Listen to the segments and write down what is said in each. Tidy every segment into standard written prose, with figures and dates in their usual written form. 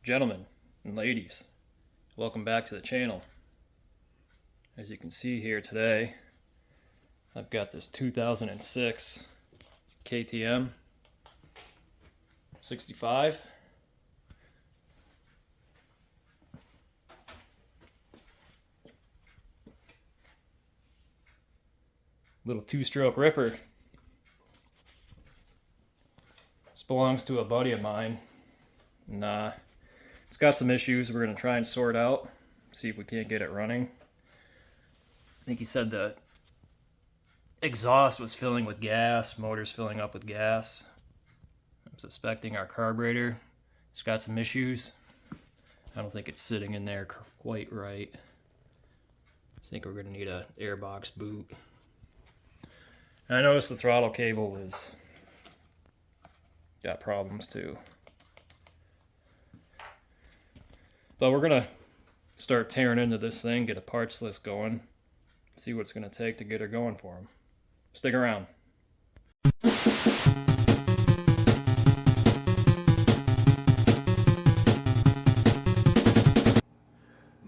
Gentlemen and ladies, welcome back to the channel. As you can see here today, I've got this 2006 KTM 65. Little two-stroke ripper. This belongs to a buddy of mine. And it's got some issues we're going to try and sort out, see if we can't get it running. I think he said the exhaust was filling with gas, motor's filling up with gas. I'm suspecting our carburetor has got some issues. I don't think it's sitting in there quite right. I think we're going to need an airbox boot. And I noticed the throttle cable is got problems too. But we're gonna start tearing into this thing, get a parts list going, see what it's gonna take to get her going for them. Stick around.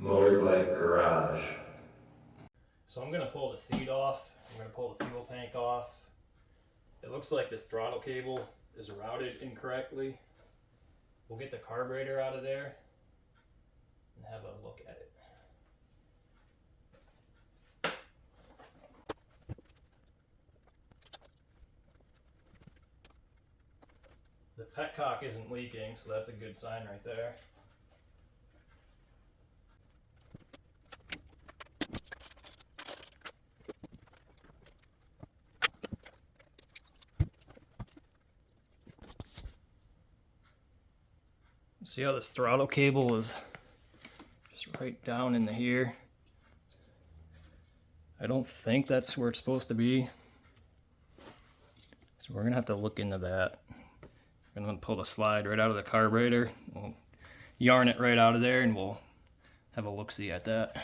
Motorbike garage. So I'm gonna pull the seat off. I'm gonna pull the fuel tank off. It looks like this throttle cable is routed incorrectly. We'll get the carburetor out of there and have a look at it. The petcock isn't leaking, so that's a good sign right there. See how this throttle cable is just right down into here? I don't think that's where it's supposed to be. So we're gonna have to look into that. I'm gonna pull the slide right out of the carburetor. We'll yarn it right out of there and we'll have a look-see at that.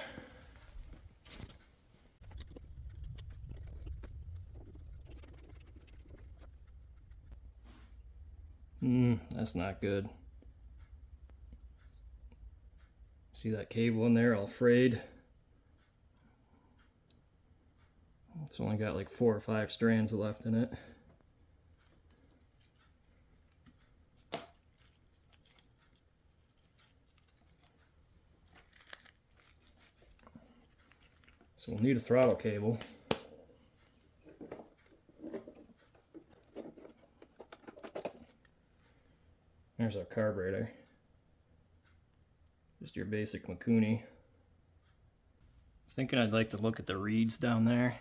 That's not good. See that cable in there all frayed? It's only got like 4 or 5 strands left in it. So we'll need a throttle cable. There's our carburetor. Just your basic Makuni. I was thinking I'd like to look at the reeds down there.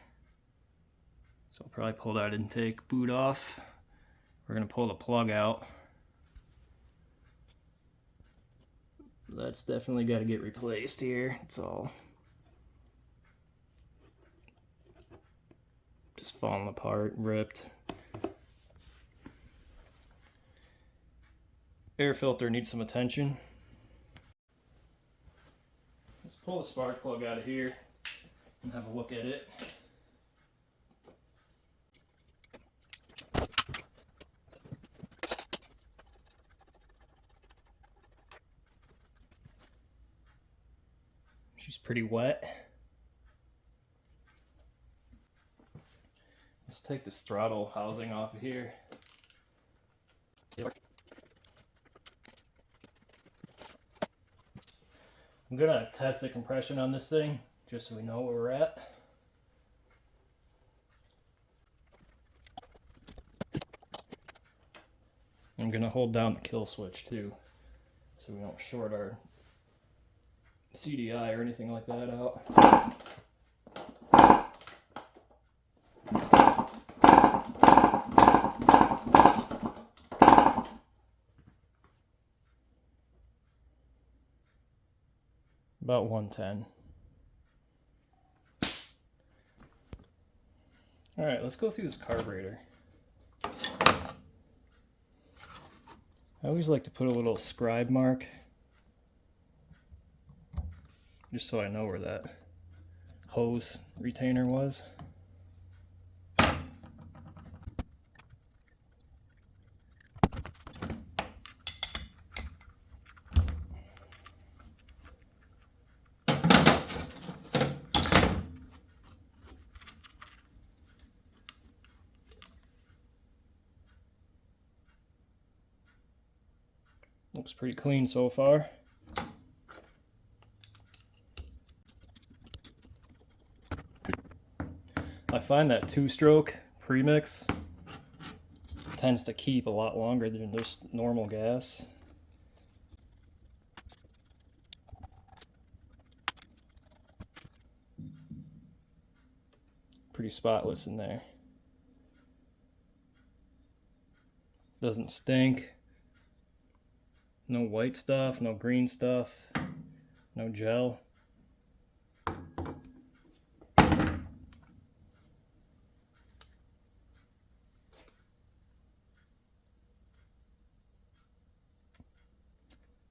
So I'll probably pull that intake boot off. We're gonna pull the plug out. That's definitely got to get replaced here. It's all just falling apart, ripped. Air filter needs some attention. Let's pull the spark plug out of here and have a look at it. She's pretty wet. Let's take this throttle housing off of here. I'm gonna test the compression on this thing just so we know where we're at. I'm gonna hold down the kill switch too so we don't short our CDI or anything like that out. About 110. All right, let's go through this carburetor. I always like to put a little scribe mark just so I know where that hose retainer was. Looks pretty clean so far. I find that two-stroke premix tends to keep a lot longer than just normal gas. Pretty spotless in there. Doesn't stink. No white stuff, no green stuff, no gel.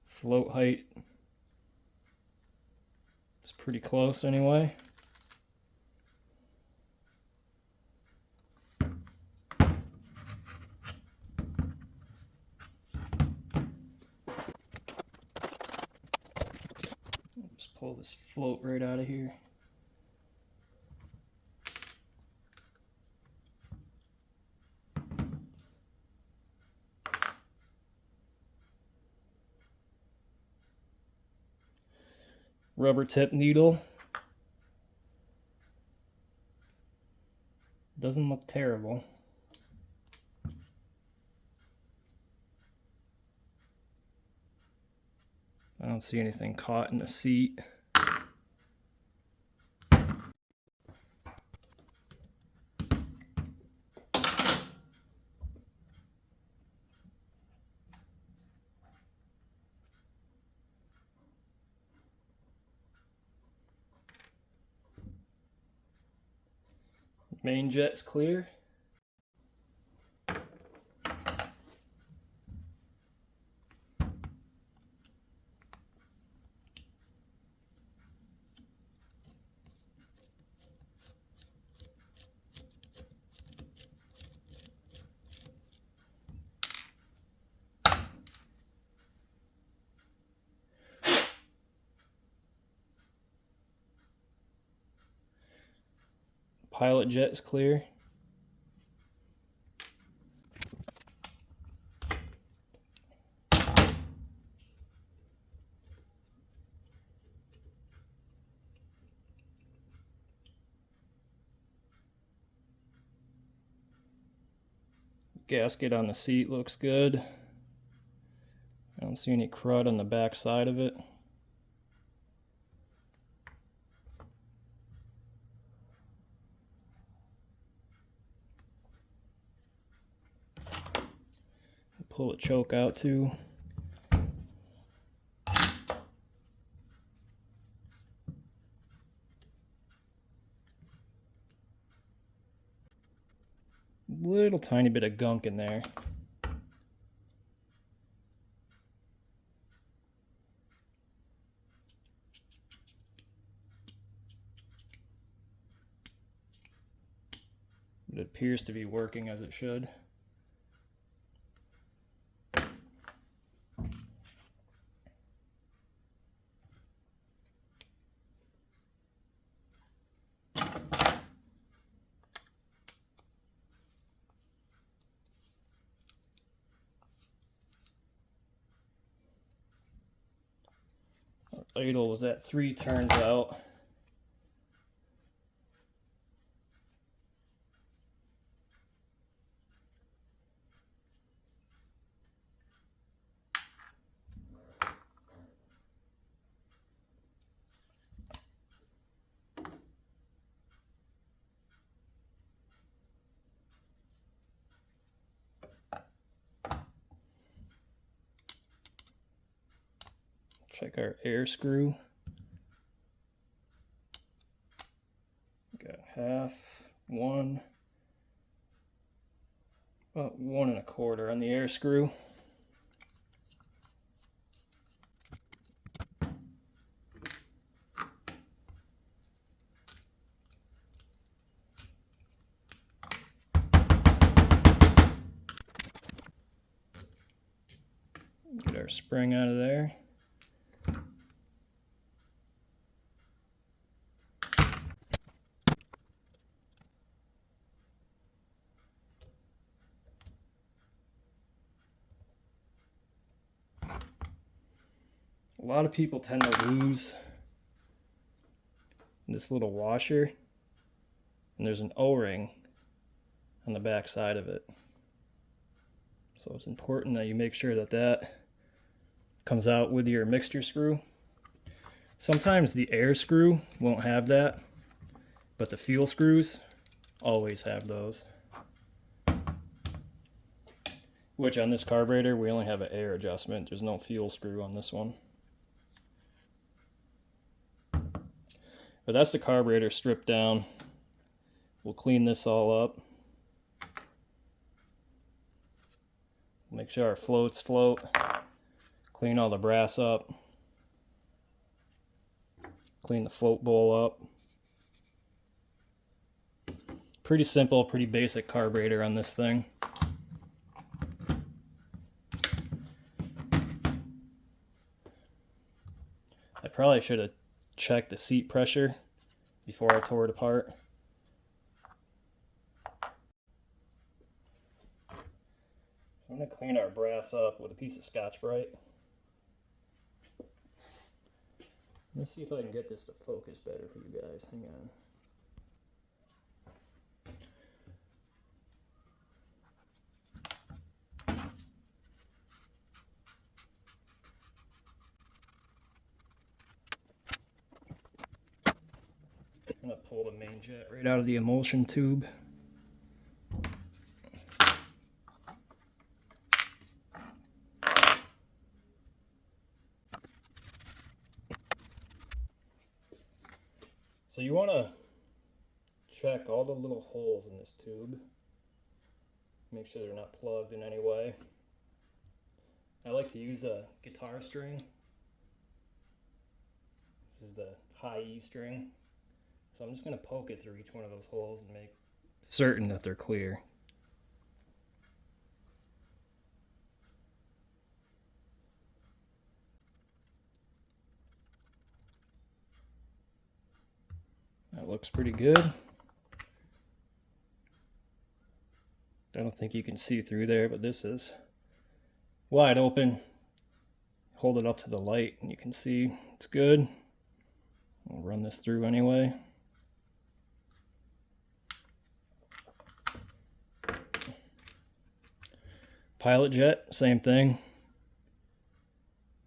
Float height, it's pretty close anyway. Just pull this float right out of here. Rubber tip needle. Doesn't look terrible. I don't see anything caught in the seat. Main jet's clear. Pilot jet's clear. Gasket on the seat looks good. I don't see any crud on the back side of it. Pull the choke out too. Little tiny bit of gunk in there. It appears to be working as it should. Our idle was at 3 turns out. Check our air screw. Got half, one, about 1 1/4 on the air screw. Get our spring out of there. A lot of people tend to lose this little washer, and there's an O-ring on the back side of it. So it's important that you make sure that that comes out with your mixture screw. Sometimes the air screw won't have that, but the fuel screws always have those. Which on this carburetor, we only have an air adjustment. There's no fuel screw on this one. But that's the carburetor stripped down. We'll clean this all up. Make sure our floats float. Clean all the brass up. Clean the float bowl up. Pretty simple, pretty basic carburetor on this thing. I probably should have checked the seat pressure before I tore it apart. So I'm going to clean our brass up with a piece of Scotch-Brite. Let's see if I can get this to focus better for you guys. Hang on. I'm going to pull the main jet right out of the emulsion tube. So you want to check all the little holes in this tube. Make sure they're not plugged in any way. I like to use a guitar string. This is the high E string. So I'm just going to poke it through each one of those holes and make certain that they're clear. That looks pretty good. I don't think you can see through there, but this is wide open. Hold it up to the light and you can see it's good. I'll run this through anyway. Pilot jet, same thing.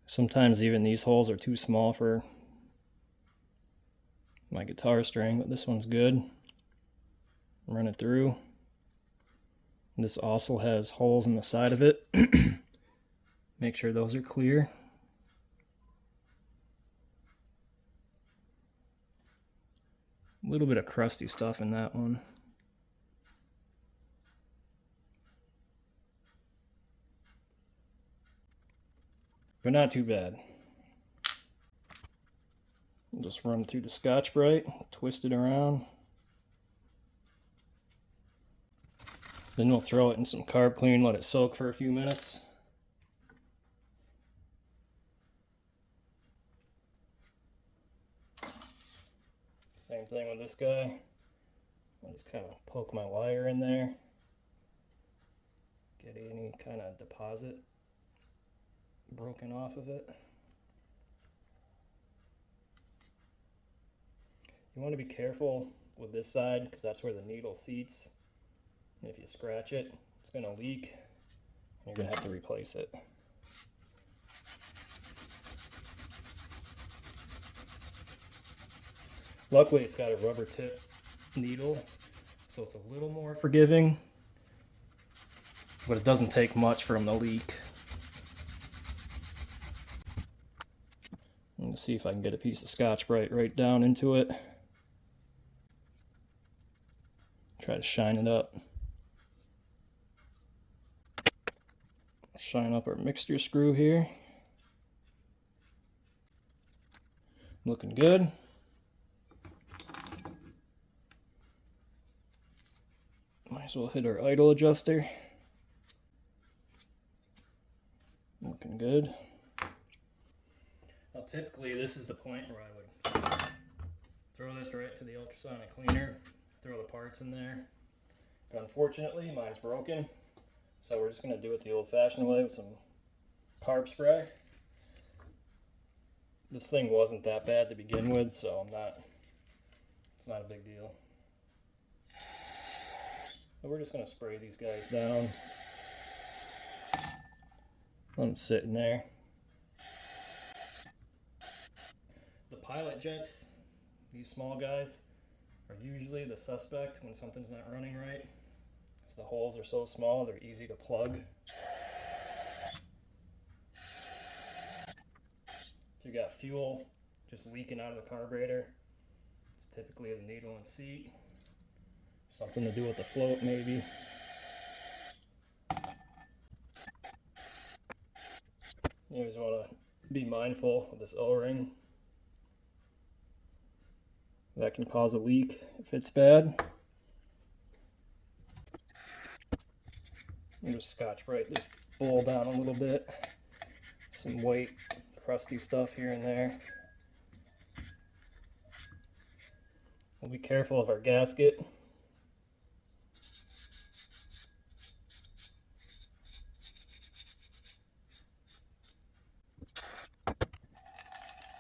Sometimes even these holes are too small for my guitar string, but this one's good. Run it through. This also has holes in the side of it. Make sure those are clear. A little bit of crusty stuff in that one. But not too bad. Just run through the Scotch-Brite, twist it around. Then we'll throw it in some carb clean, let it soak for a few minutes. Same thing with this guy. I'll just kind of poke my wire in there. Get any kind of deposit broken off of it. You want to be careful with this side because that's where the needle seats. And if you scratch it, it's going to leak and you're going to have to replace it. Luckily, it's got a rubber tip needle, so it's a little more forgiving, but it doesn't take much for them to leak. I'm going to see if I can get a piece of Scotch-Brite right down into it. Try to shine it up. Shine up our mixture screw here. Looking good. Might as well hit our idle adjuster. Looking good. Now typically this is the point where I would throw this right to the ultrasonic cleaner, throw the parts in there. But unfortunately mine's broken, so we're just going to do it the old-fashioned way with some carb spray. This thing wasn't that bad to begin with, so it's not a big deal. So we're just gonna spray these guys down. Let them sit in there. The pilot jets, these small guys, are usually the suspect when something's not running right. Because the holes are so small, they're easy to plug. If you got fuel just leaking out of the carburetor, it's typically the needle and seat. Something to do with the float, maybe. You always want to be mindful of this O-ring. That can cause a leak if it's bad. I'm just Scotch-Brite this bowl down a little bit. Some white, crusty stuff here and there. We'll be careful of our gasket.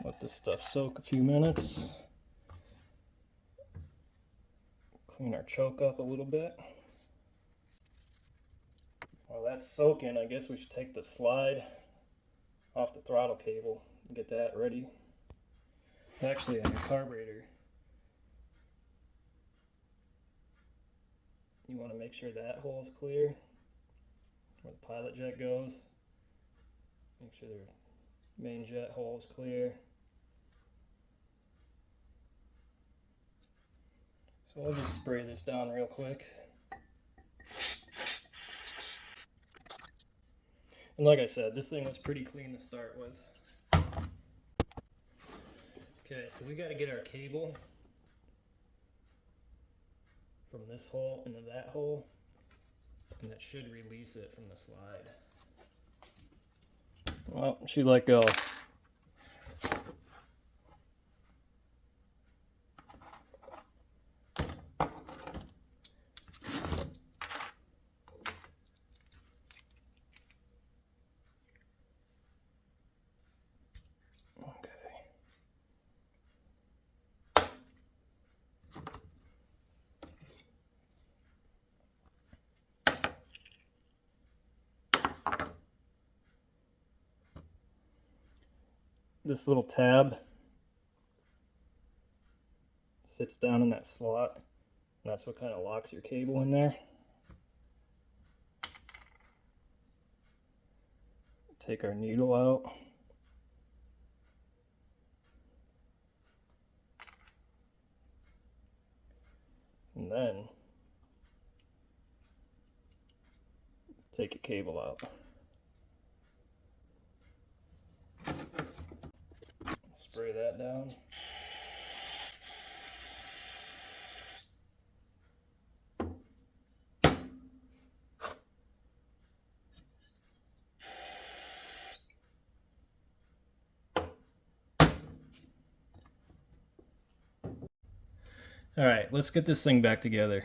Let this stuff soak a few minutes. Clean our choke up a little bit. While that's soaking, I guess we should take the slide off the throttle cable and get that ready. Actually, on your carburetor, you want to make sure that hole is clear, where the pilot jet goes. Make sure the main jet hole is clear. So I'll just spray this down real quick. And like I said, this thing was pretty clean to start with. Okay, so we got to get our cable from this hole into that hole, and that should release it from the slide. Well, she let go. This little tab sits down in that slot, and that's what kind of locks your cable in there. Take our needle out. And then take your cable out. Spray that down. All right, let's get this thing back together.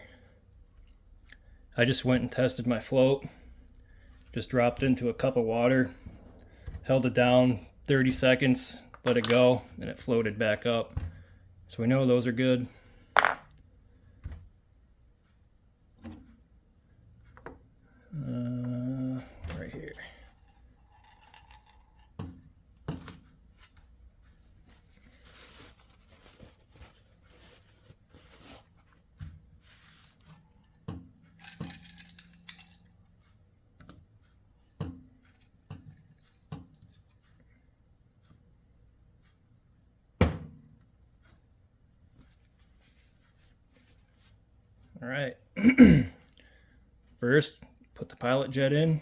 I just went and tested my float. Just dropped into a cup of water, held it down 30 seconds, let it go, and it floated back up. So we know those are good. Right here. All right. First, put the pilot jet in.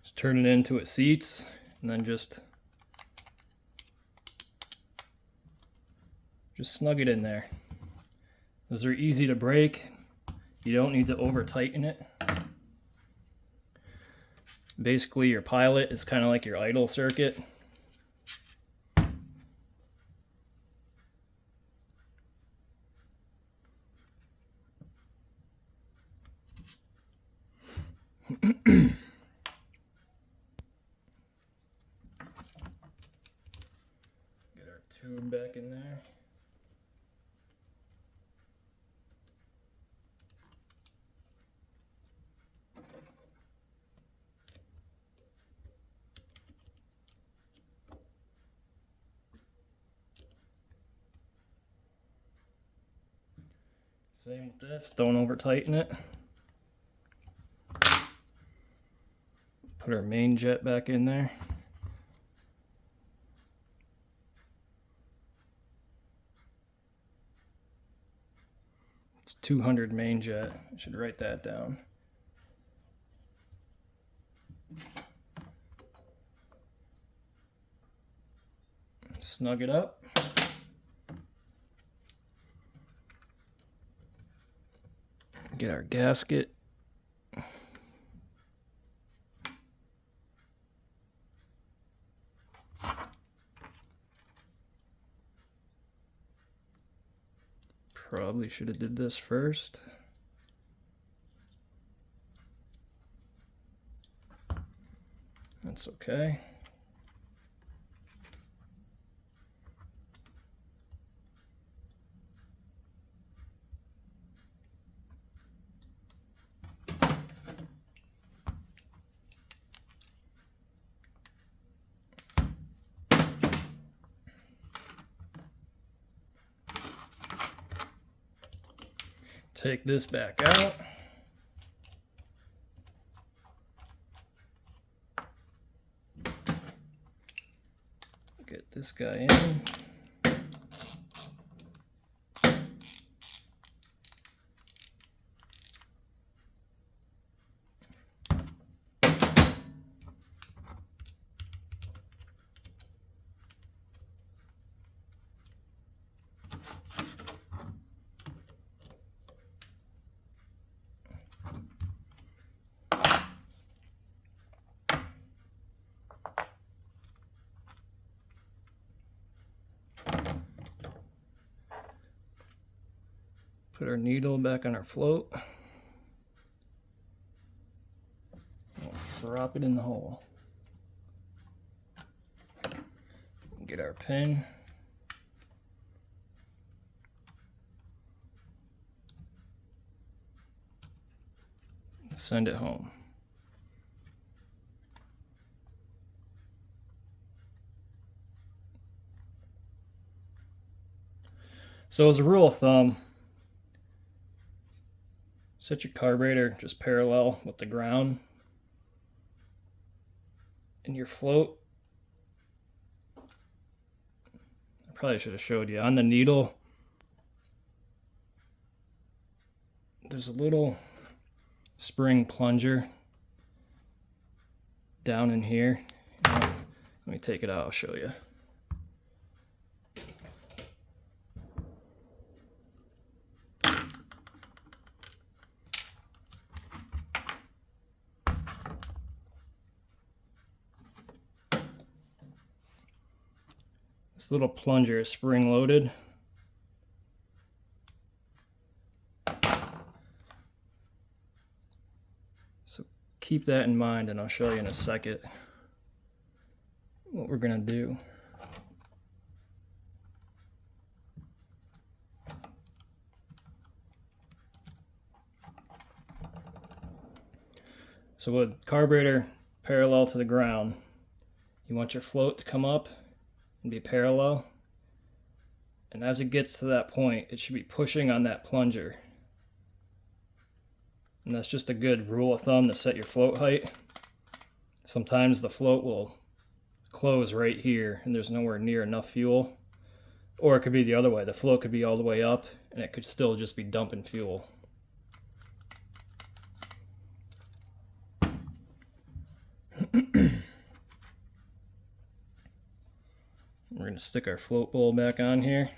Just turn it into its seats, and then just snug it in there. Those are easy to break. You don't need to over tighten it. Basically, your pilot is kind of like your idle circuit. Get our tube back in there. Same with this, don't over tighten it. Put our main jet back in there. It's 200 main jet, I should write that down. Snug it up. Get our gasket. Probably should have did this first. That's okay. Take this back out. Get this guy in. Put our needle back on our float. We'll drop it in the hole. Get our pin. Send it home. So as a rule of thumb, set your carburetor just parallel with the ground. And your float, I probably should have showed you, on the needle, there's a little spring plunger down in here. Let me take it out, I'll show you. This little plunger is spring loaded. So keep that in mind, and I'll show you in a second what we're gonna do. So with carburetor parallel to the ground, you want your float to come up and be parallel, and as it gets to that point, it should be pushing on that plunger. And that's just a good rule of thumb to set your float height. Sometimes the float will close right here and there's nowhere near enough fuel, or it could be the other way. The float could be all the way up and it could still just be dumping fuel. We're going to stick our float bowl back on here.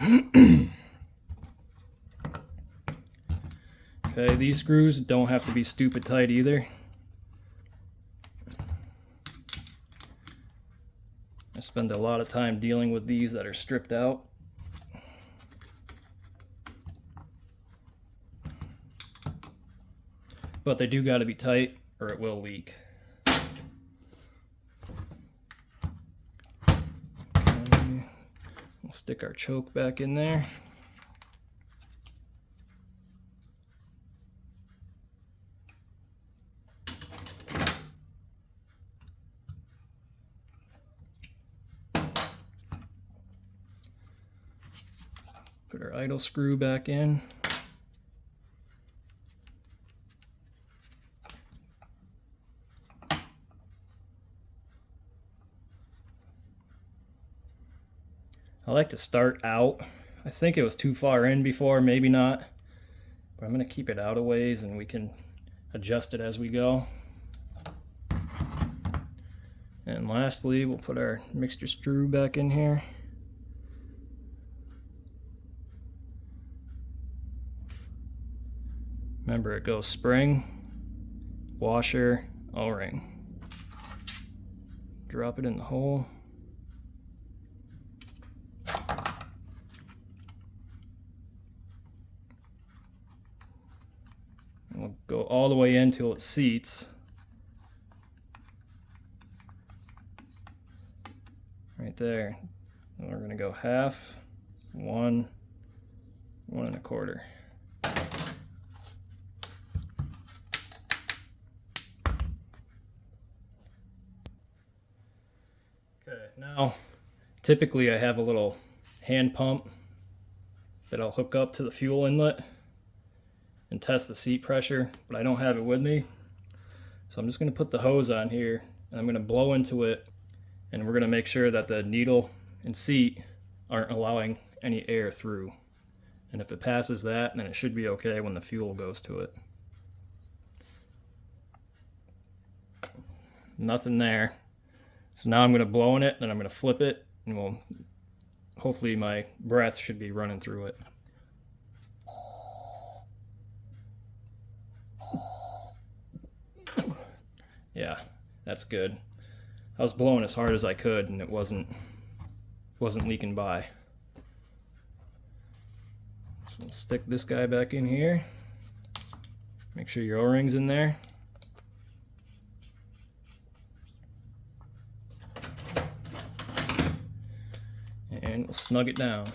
Okay, these screws don't have to be stupid tight either. I spend a lot of time dealing with these that are stripped out. But they do got to be tight or it will leak. Okay, we'll stick our choke back in there. Put our idle screw back in. I like to start out. I think it was too far in before, maybe not. But I'm going to keep it out a ways and we can adjust it as we go. And lastly, we'll put our mixture screw back in here. Remember, it goes spring, washer, O-ring. Drop it in the hole. And we'll go all the way in till it seats. Right there. And we're going to go half, 1, 1 1/4. Okay, now typically I have a little hand pump that I'll hook up to the fuel inlet and test the seat pressure, but I don't have it with me. So I'm just going to put the hose on here and I'm going to blow into it, and we're going to make sure that the needle and seat aren't allowing any air through. And if it passes that, then it should be okay when the fuel goes to it. Nothing there. So now I'm going to blow in it, then I'm going to flip it, and hopefully my breath should be running through it. Yeah, that's good. I was blowing as hard as I could and it wasn't leaking by. So we'll stick this guy back in here. Make sure your O-ring's in there. And we'll snug it down.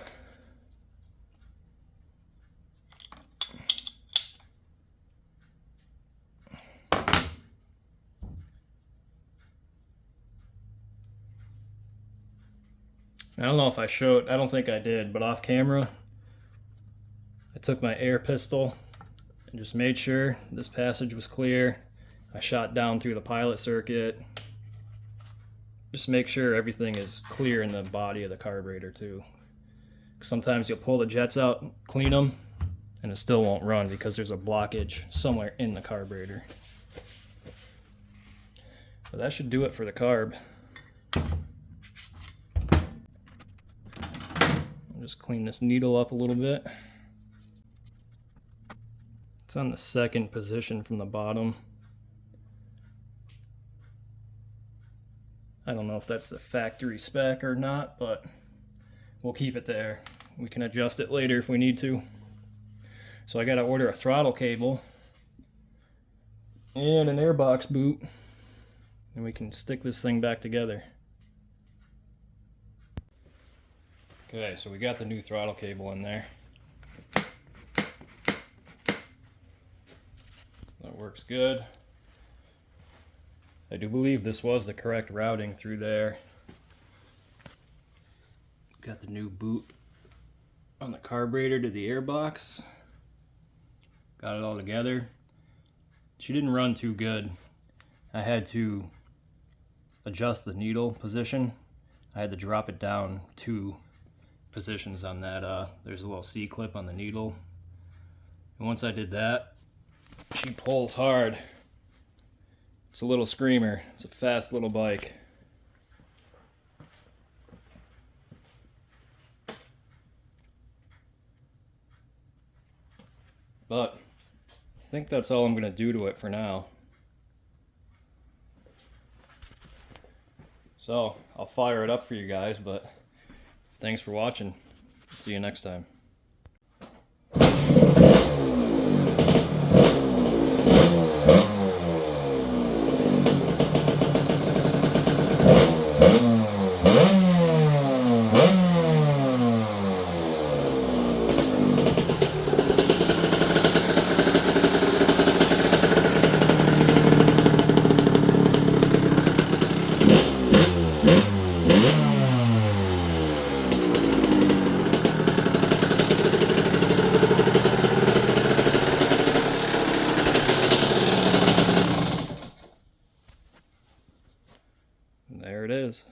I don't know if I showed, I don't think I did, but off camera, I took my air pistol and just made sure this passage was clear. I shot down through the pilot circuit. Just make sure everything is clear in the body of the carburetor too. Sometimes you'll pull the jets out, clean them, and it still won't run because there's a blockage somewhere in the carburetor. But that should do it for the carb. I'll just clean this needle up a little bit. It's on the second position from the bottom. I don't know if that's the factory spec or not, but we'll keep it there. We can adjust it later if we need to. So I gotta order a throttle cable and an airbox boot, and we can stick this thing back together. Okay, so we got the new throttle cable in there. That works good. I do believe this was the correct routing through there. Got the new boot on the carburetor to the airbox. Got it all together. She didn't run too good. I had to adjust the needle position. I had to drop it down 2 positions on that. There's a little C-clip on the needle. And once I did that, she pulls hard. It's a little screamer. It's a fast little bike. But I think that's all I'm going to do to it for now. So I'll fire it up for you guys, but thanks for watching. See you next time. There it is.